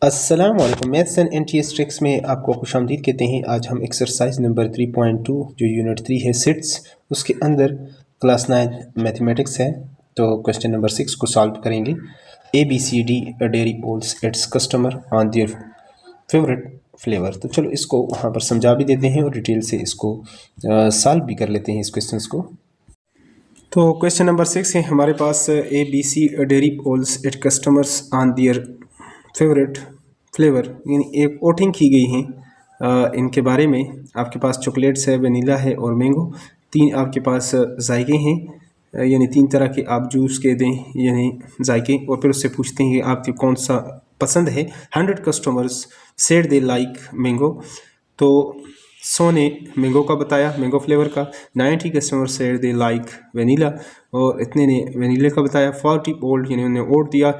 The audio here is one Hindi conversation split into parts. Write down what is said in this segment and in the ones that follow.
अस्सलामुअलैकुम। मैथ्स एंड एनटीएस ट्रिक्स में आपको खुशामदीद कहते हैं। आज हम एक्सरसाइज नंबर 3.2 जो यूनिट 3 है सिट्स, उसके अंदर क्लास 9 मैथमेटिक्स है। तो क्वेश्चन नंबर 6 को सॉल्व करेंगे। ABCD dairy polls its customer on their favourite flavour. तो चलो इसको वहाँ पर समझा भी देते हैं और डिटेल से इसको सॉल्व भी कर लेते हैं इस क्वेश्चन को। तो क्वेश्चन नंबर 6 है हमारे पास, ABC dairy polls it customers on their favourite flavour, यानी एक वोटिंग की गई है इनके बारे में। आपके पास चॉकलेट्स है, वनीला है और मैंगो। तीन आपके पास जायके हैं, यानी तीन तरह के आप जूस के दें यानी जायके, और फिर उससे पूछते हैं कि आपको कौन सा पसंद है। 100 customers said they like mango. तो 100 ने मैंगो का बताया, मैंगो फ्लेवर का। 90 customer said they like vanilla, और इतने ने वनीले का बताया। 40 वोल्ट यानी उन्होंने वोट दिया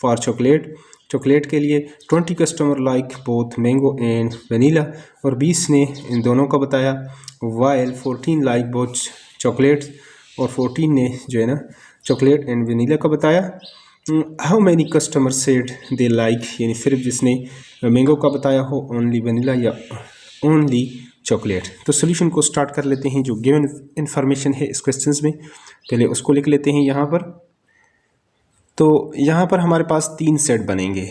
फॉर चॉकलेट, चॉकलेट के लिए। 20 customer like both mango and vanilla, और 20 ने इन दोनों का बताया। वाइल 14 लाइक बोथ चॉकलेट्स, और 14 ने जो है ना चॉकलेट एंड वनीला का बताया। How many customer said they like, यानी सिर्फ जिसने मैंगो का बताया हो, ओनली वनीला या ओनली चॉकलेट। तो सोल्यूशन को स्टार्ट कर लेते हैं। जो गिवन इंफॉर्मेशन है इस क्वेश्चन में, पहले उसको लिख लेते हैं यहाँ पर। तो यहाँ पर हमारे पास तीन सेट बनेंगे,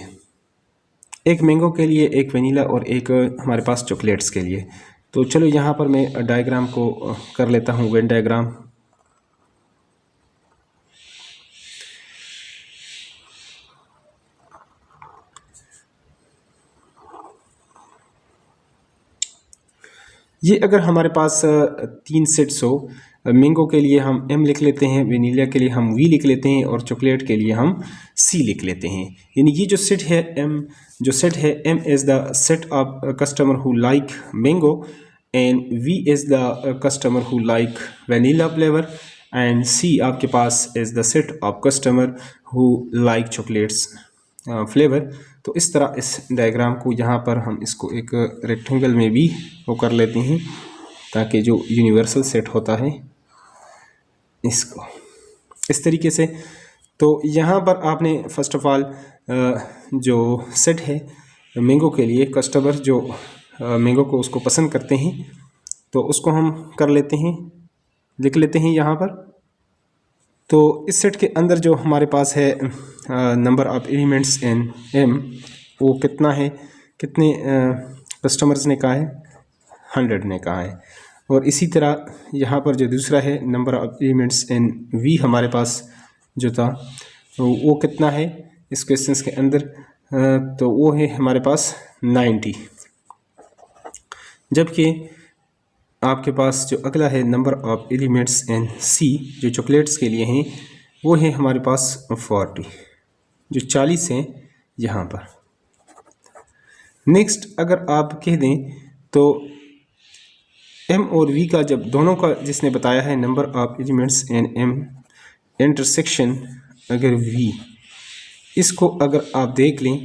एक मैंगो के लिए, एक वनीला और एक हमारे पास चॉकलेट्स के लिए। तो चलो यहाँ पर मैं डायग्राम को कर लेता हूँ, वेन डायग्राम। ये अगर हमारे पास तीन सेट्स हो, मैंगो के लिए हम M लिख लेते हैं, वनीला के लिए हम V लिख लेते हैं, और चॉकलेट के लिए हम C लिख लेते हैं। यानी ये जो सेट है M is the set of customer who like mango, and V is the customer who like vanilla flavour, and C आपके पास is the set of customer who like chocolates flavour. तो इस तरह इस डायग्राम को यहाँ पर हम इसको एक रेक्टेंगल में भी वो कर लेते हैं, ताकि जो यूनिवर्सल सेट होता है इसको इस तरीके से। तो यहाँ पर आपने फर्स्ट ऑफ ऑल जो सेट है मैंगो के लिए, कस्टमर जो मैंगो को उसको पसंद करते हैं, तो उसको हम कर लेते हैं, लिख लेते हैं यहाँ पर। तो इस सेट के अंदर जो हमारे पास है number of elements in M, वो कितना है, कितने कस्टमर्स ने कहा है, 100 ने कहा है। और इसी तरह यहाँ पर जो दूसरा है number of elements in V हमारे पास जो था, वो कितना है इस क्वेश्चन के अंदर, तो वो है हमारे पास 90। जबकि आपके पास जो अगला है number of elements in C, जो चॉकलेट्स के लिए हैं, वो है हमारे पास 40, जो 40 हैं यहाँ पर। नेक्स्ट अगर आप कह दें तो M और V का, जब दोनों का जिसने बताया है number of elements in M intersection, अगर V, इसको अगर आप देख लें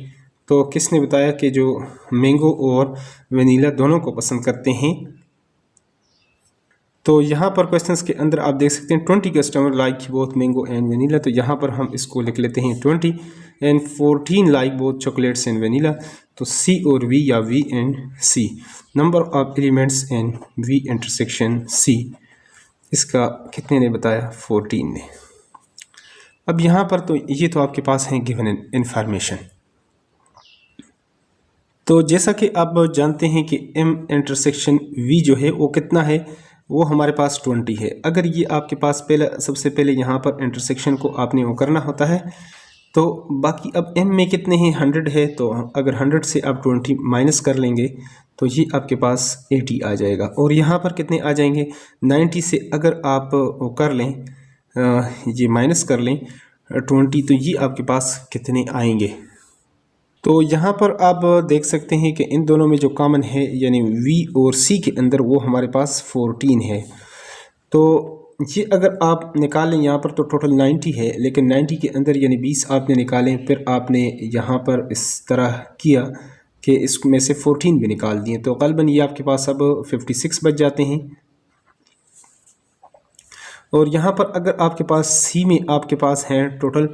तो किसने बताया कि जो मैंगो और वनीला दोनों को पसंद करते हैं। तो यहाँ पर क्वेश्चंस के अंदर आप देख सकते हैं 20 customer like both mango and vanilla, तो यहाँ पर हम इसको लिख लेते हैं 20, and 14 like both chocolates and vanilla. तो C और V या V and C, number of elements in V intersection C, इसका कितने ने बताया, 14 ने। अब यहाँ पर तो ये तो आपके पास है गिवन इंफॉर्मेशन। तो जैसा कि आप जानते हैं कि M इंटरसेक्शन V जो है वो कितना है, वो हमारे पास 20 है। अगर ये आपके पास सबसे पहले यहाँ पर इंटरसेक्शन को आपने वो करना होता है, तो बाकी अब M में कितने हैं, 100 है। तो अगर 100 से आप 20 माइनस कर लेंगे तो ये आपके पास 80 आ जाएगा। और यहाँ पर कितने आ जाएंगे, 90 से अगर आप वो कर लें, ये माइनस कर लें 20, तो ये आपके पास कितने आएंगे। तो यहाँ पर आप देख सकते हैं कि इन दोनों में जो कॉमन है, यानी V और C के अंदर, वो हमारे पास 14 है। तो ये अगर आप निकालें यहाँ पर तो टोटल 90 है, लेकिन 90 के अंदर यानी 20 आपने निकालें, फिर आपने यहाँ पर इस तरह किया कि इसमें से 14 भी निकाल दिए, तो ग़ालिबन ये आपके पास अब 56 बच जाते हैं। और यहाँ पर अगर आपके पास C में आपके पास हैं टोटल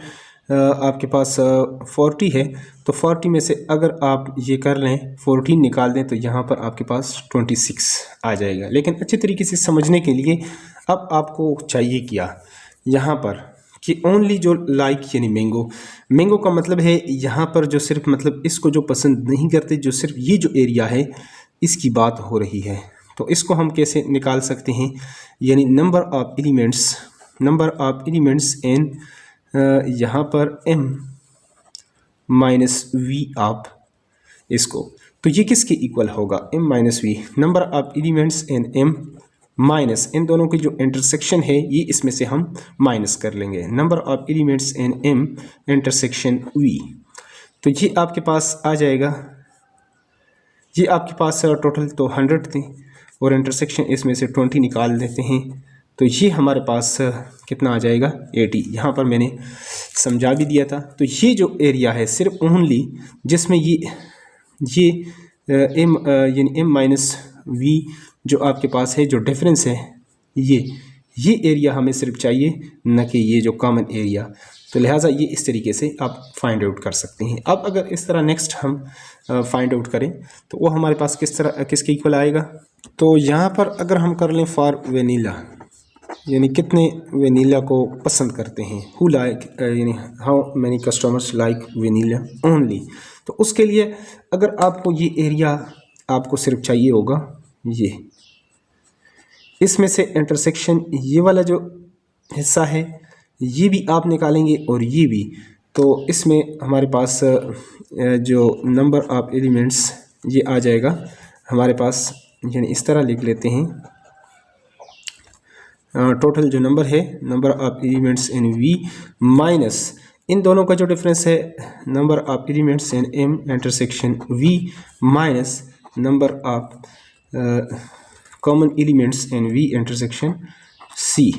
आपके पास 40 है, तो 40 में से अगर आप ये कर लें 14 निकाल दें तो यहाँ पर आपके पास 26 आ जाएगा। लेकिन अच्छे तरीके से समझने के लिए अब आपको चाहिए क्या यहाँ पर कि ओनली जो लाइक यानी मैंगो का मतलब है यहाँ पर जो सिर्फ मतलब इसको जो पसंद नहीं करते, जो सिर्फ ये जो एरिया है इसकी बात हो रही है। तो इसको हम कैसे निकाल सकते हैं, यानी नंबर ऑफ एलिमेंट्स एन यहाँ पर m माइनस वी आप इसको, तो ये किसके इक्वल होगा m minus V, number of elements N m minus इन दोनों की जो इंटरसेक्शन है ये इसमें से हम माइनस कर लेंगे, number of elements N m intersection v। तो ये आपके पास आ जाएगा, ये आपके पास टोटल तो 100 थी और इंटरसेक्शन इसमें से 20 निकाल देते हैं तो ये हमारे पास कितना आ जाएगा 80। यहाँ पर मैंने समझा भी दिया था। तो ये जो एरिया है सिर्फ ओनली जिसमें ये m यानी m माइनस वी जो आपके पास है, जो डिफरेंस है ये एरिया हमें सिर्फ चाहिए, न कि ये जो कॉमन एरिया। तो लिहाजा ये इस तरीके से आप फाइंड आउट कर सकते हैं। अब अगर इस तरह नेक्स्ट हम फाइंड आउट करें तो वो हमारे पास किसके इक्वल आएगा। तो यहाँ पर अगर हम कर लें फॉर वेनीला, यानी कितने वेनीला को पसंद करते हैं, हु लाइक यानी how many customers like vanilla only. तो उसके लिए अगर आपको ये एरिया आपको सिर्फ चाहिए होगा ये, इसमें से इंटरसेक्शन ये वाला जो हिस्सा है ये भी आप निकालेंगे और ये भी। तो इसमें हमारे पास जो नंबर ऑफ एलिमेंट्स ये आ जाएगा हमारे पास, यानी इस तरह लिख लेते हैं, टोटल जो नंबर है number of elements in v minus इन दोनों का जो डिफरेंस है number of elements in m intersection v minus number of common elements in v intersection c।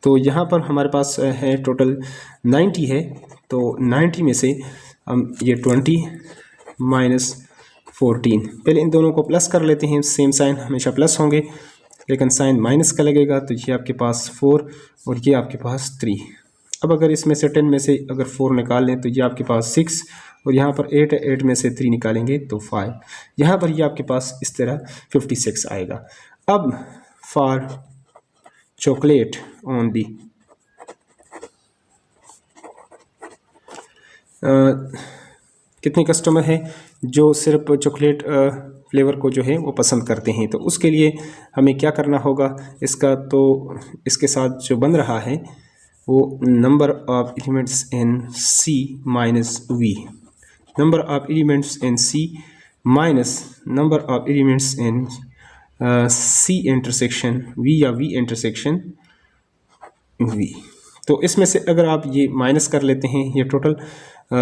तो यहाँ पर हमारे पास है टोटल 90 है, तो 90 में से हम ये 20 माइनस 14, पहले इन दोनों को प्लस कर लेते हैं, सेम साइन हमेशा प्लस होंगे लेकिन साइन माइनस का लगेगा। तो ये आपके पास 4 और ये आपके पास 3। अब अगर इसमें से 10 में से अगर 4 निकाल लें तो ये आपके पास 6 और यहाँ पर 8 में से 3 निकालेंगे तो 5। यहाँ पर ये आपके पास इस तरह 56 आएगा। अब फॉर चॉकलेट ओनली, कितने कस्टमर हैं जो सिर्फ चॉकलेट फ्लेवर को जो है वो पसंद करते हैं। तो उसके लिए हमें क्या करना होगा इसका, तो इसके साथ जो बन रहा है वो number of elements in C minus V, number of elements in C minus number of elements in C intersection V या V इंटरसेक्शन V। तो इसमें से अगर आप ये माइनस कर लेते हैं, ये टोटल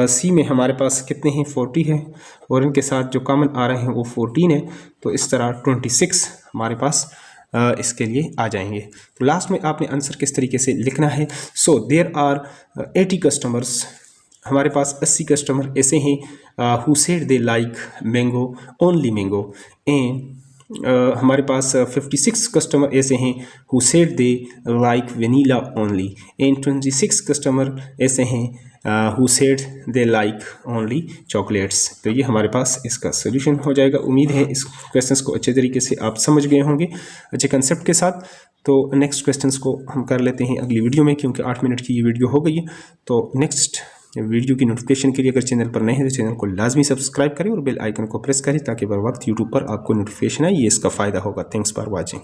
C में हमारे पास कितने हैं 40 है और इनके साथ जो कॉमन आ रहे हैं वो 14 है, तो इस तरह 26 हमारे पास इसके लिए आ जाएंगे। तो लास्ट में आपने आंसर किस तरीके से लिखना है। सो देयर आर 80 कस्टमर्स, हमारे पास 80 कस्टमर ऐसे हैं who said they like mango only mango, and हमारे पास 56 कस्टमर ऐसे हैं who said they like vanilla only, and 26 customer ऐसे हैं who said they like only chocolates. तो ये हमारे पास इसका सोल्यूशन हो जाएगा। उम्मीद है इस क्वेश्चंस को अच्छे तरीके से आप समझ गए होंगे अच्छे कंसेप्ट के साथ। तो नेक्स्ट क्वेश्चंस को हम कर लेते हैं अगली वीडियो में, क्योंकि 8 मिनट की ये वीडियो हो गई है। तो नेक्स्ट वीडियो की नोटिफिकेशन के लिए अगर चैनल पर नए हैं तो चैनल को लाजमी सब्सक्राइब करें और बेल आइकन को प्रेस करें ताकि बर वक्त यूट्यूब पर आपको नोटिफिकेशन आए। ये इसका फ़ायदा होगा। Thanks for watching.